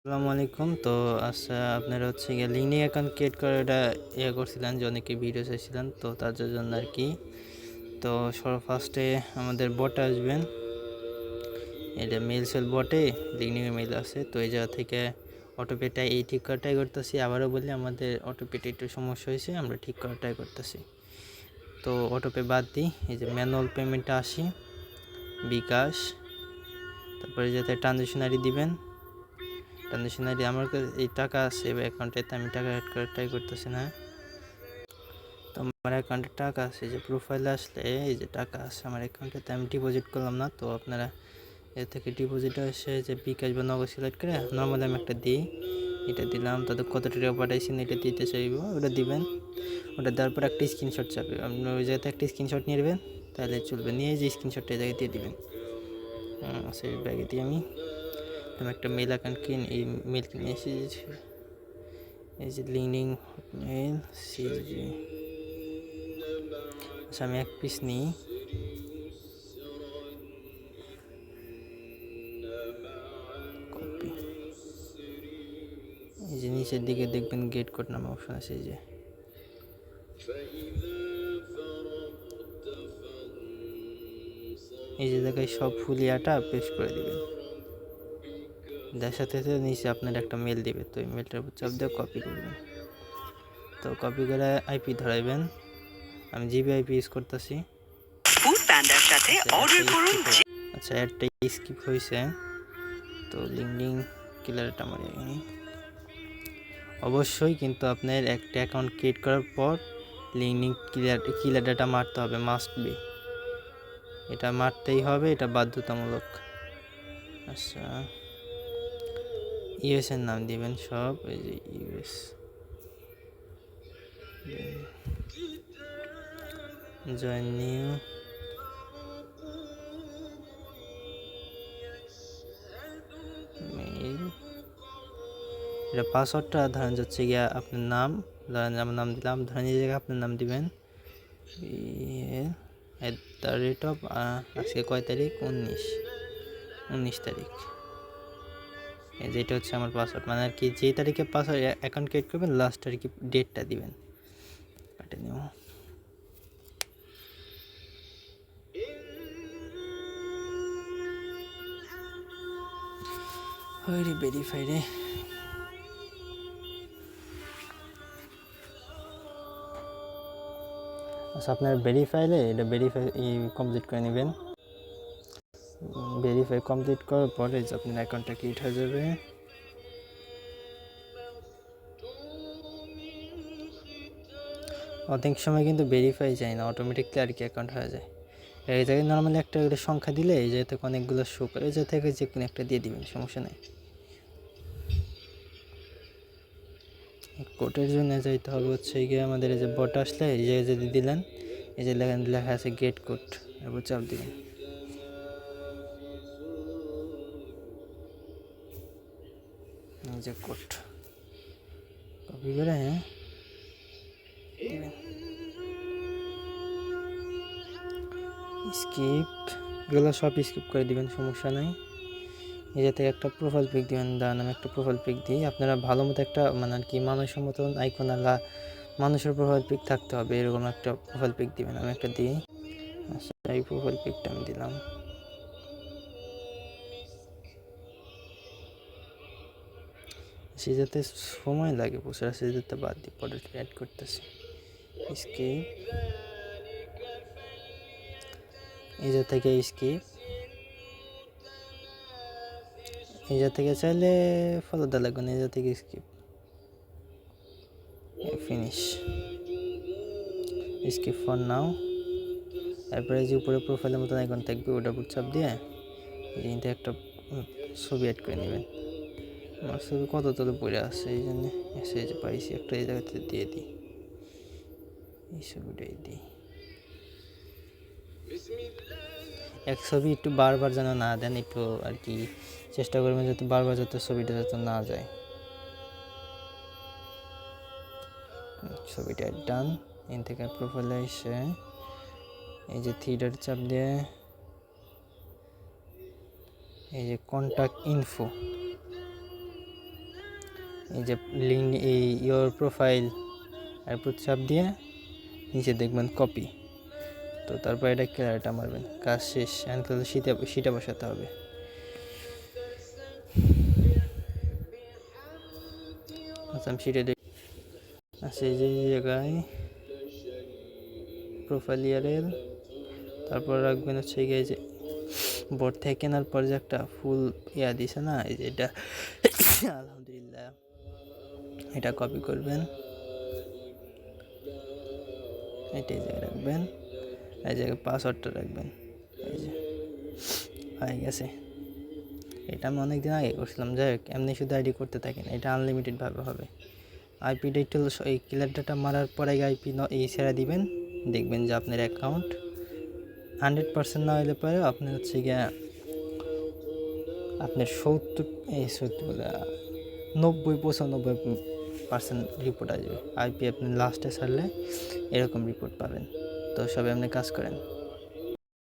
আসসালামু আলাইকুম। তো আচ্ছা, আপনারা হচ্ছে গিয়ে লিঙ্কডিন অ্যাকাউন্ট ক্রিয়েট করে এটা করছিলেন যে অনেকে ভিডিও চাইছিলেন, তো তাদের জন্য আর কি। তো ফার্স্টে আমাদের বটে আসবেন, এটা মেল সেল বটে লিঙ্কডিনের মেল আছে। তো এই জায়গা থেকে অটোপেটা এই ঠিক করা ট্রাই করতেছি। আবারও বলি, আমাদের অটোপেটা একটু সমস্যা হয়েছে, আমরা ঠিক করা ট্রাই করতেছি। তো অটোপে বাদ দিই, এই যে ম্যানুয়াল পেমেন্টটা আসি, বিকাশ, তারপরে যাতে ট্রানজেকশনারি দিবেন। ট্রানজেকশনারি আমার কাছে এই টাকা আছে অ্যাকাউন্টে, আমি টাকা অ্যাড করার ট্রাই করতেছি না। তো আমার অ্যাকাউন্টে টাকা আছে, যে প্রোফাইলে আসলে এই যে টাকা আছে আমার অ্যাকাউন্টে, আমি ডিপোজিট করলাম না। তো আপনারা এর থেকে ডিপোজিট এসে যে বিকাশ বা নগদ সিলেক্ট করে নর্মালি আমি একটা দিই, এটা দিলাম। তাদের কত টাকা পাঠাইছেন এটা দিতে চাইব, ওটা দিবেন। ওটা দেওয়ার পর একটা স্ক্রিনশট চাপবে, আপনি ওই জায়গাতে একটা স্ক্রিনশট নিয়ে নেবেন, তাহলে চলবে। নিয়ে যে স্ক্রিনশটটা এই জায়গায় দিয়ে দিবেন। সেই ব্যাগে দিয়ে আমি একটা মেল অ্যাকাউন্ট এই মেল কিনে এসেছি, এই যে লিঙ্কডিন মেল সিজি। আচ্ছা, আমি এক পিস নিই। কপি, এই যে নিচের দিকে দেখবেন গেট কোড নামে অপশন আছে, এই যে জায়গায় সব ফুলিয়াটা পেস্ট করে দিবেন। যার সাথে সাথে নিচে আপনার একটা মেল দিবে, তো এই মেলটার উপর চাপ দিয়ে কপি করবেন। তো কপি করে আইপি ধরাইবেন, আমি জিবি আইপি ইউজ করতেছি। আচ্ছা, একটা স্কিপ হয়েছে, তো লিঙ্কডিন কিলারটা মারি। অবশ্যই কিন্তু আপনার একটা অ্যাকাউন্ট ক্রিয়েট করার পর লিঙ্কডিন কিলারটা মারতে হবে, মাস্ট বি, এটা মারতেই হবে, এটা বাধ্যতামূলক। আচ্ছা, ইউএস এর নাম দিবেন সব, এই যে ইউএস, জয়েন নিউ, মেইল। এটা পাসওয়ার্ডটা ধরেন যাচ্ছে গিয়া আপনার নাম, ধরেন আমার নাম দিলাম, ধরেন এই জায়গায় আপনার নাম দিবেন @, আজকে কয় তারিখ, 19 তারিখ। এই যেটা হচ্ছে আমার পাসওয়ার্ড, মানে আর কি যেই তারিখে পাসওয়ার্ড অ্যাকাউন্ট ক্রিয়েট করবেন লাস্ট আর কি ডেটটা দিবেন। কাটে নেব, রে ভেরিফাই রে। আচ্ছা, আপনার ভেরিফাইলে এটা ভেরিফাই কমপ্লিট করে নেবেন। ভেরিফাই কমপ্লিট করার পরে যে আপনার অ্যাকাউন্টটা ক্রিয়েট হয়ে যাবে। অনেক সময় কিন্তু ভেরিফাই যায় না, অটোমেটিকলি আর কি অ্যাকাউন্ট হয়ে যায়। এই জায়গায় নর্মালি একটা সংখ্যা দিলে এই জায়গা থেকে অনেকগুলো শো করে, এই জায়গা থেকে যে কোনো একটা দিয়ে দিবেন, সমস্যা নেই। কোডের জন্য যাইতে হবে হচ্ছে গিয়ে আমাদের এই যে বট আসলে এই জায়গায় যদি দিলেন, এই যে লেখা আছে গেট কোড, এরপর চাপ দিবেন। এই যে কোড কপি করে দিবেন। স্কিপ, এগুলো সব স্কিপ করে দিবেন, সমস্যা নাই। এই যে থেকে একটা প্রোফাইল পিক দিবেন, দাঁড়ান আমি একটা প্রোফাইল পিক দিই। আপনারা ভালো মতো একটা মানে আর কি মানুষের মতন আইকন মানুষের প্রোফাইল পিক থাকতে হবে, এরকম একটা প্রোফাইল পিক দিবেন, আমি একটা দিই। আচ্ছা, এই প্রোফাইল পিকটা আমি দিলাম। সে যাতে সময় লাগে প্রচুর, সে যাতে বাদ দিই, পরে অ্যাড করতেছি। স্কিপ, এই যে থেকে স্কিপ, এই যে থেকে চাইলে ফলো দেওয়া লাগবে না, এই যে থেকে skip, finish, skip for now. তারপরে যে উপরে প্রোফাইলের মতন আইকন থাকবে, ওটা উপর চাপ দিয়ে এইখান একটা ছবি অ্যাড করে নেবেন। আমার ছবি কত তত পড়ে আছে, এই জন্য এসে যে পাইছি একটা, এই জায়গাতে দিয়ে দিই, এই ছবিটাই দিই। এক ছবি একটু বারবার যেন না দেন, একটু আর কি চেষ্টা করবেন যাতে বারবার যাতে ছবিটা যাতে না যায়। ছবিটা ডান। এখান থেকে প্রোফাইলে এসে এই যে থ্রি চাপ দিয়ে এই যে কন্ট্যাক্ট ইনফো, এই যে লিঙ্ক এই ইয়োর প্রোফাইল এরপর চাপ দিয়ে নিচে দেখবেন কপি, তো তারপর এটা ক্লিয়ারটা মারবেন, কাজ শেষ। তাহলে শীটে বসাতে হবে। আচ্ছা আমি শীটে আচ্ছা এই যে জায়গায় প্রোফাইল ইয়ারেল, তারপর রাখবেন হচ্ছে গিয়ে যে বোর্ড থেকে কেনার পর যে একটা ফুল ইয়া দিছে না, এই যে এটা আলহামদুলিল্লাহ, এটা কপি করবেন, এটাই জায়গায় রাখবেন, এই জায়গায় পাসওয়ার্ডটা রাখবেন। এই যে হয়ে গেছে। এটা আমি অনেক দিন আগে করছিলাম, যাই হোক এমনি শুধু আইডি করতে থাকেন, এটা আনলিমিটেডভাবে হবে। আইপি ডিটেল এই ক্লিয়ার ডাটা মারার পরে আইপি এই ছেড়ে দিবেন, দেখবেন যে আপনার অ্যাকাউন্ট 100% না হলে পরে আপনি হচ্ছে গিয়ে আপনার 90-95% রিপোর্ট আসবে। আইপি আপনি লাস্টে ছাড়লে এরকম রিপোর্ট পাবেন। তো সবাই আপনি কাজ করেন।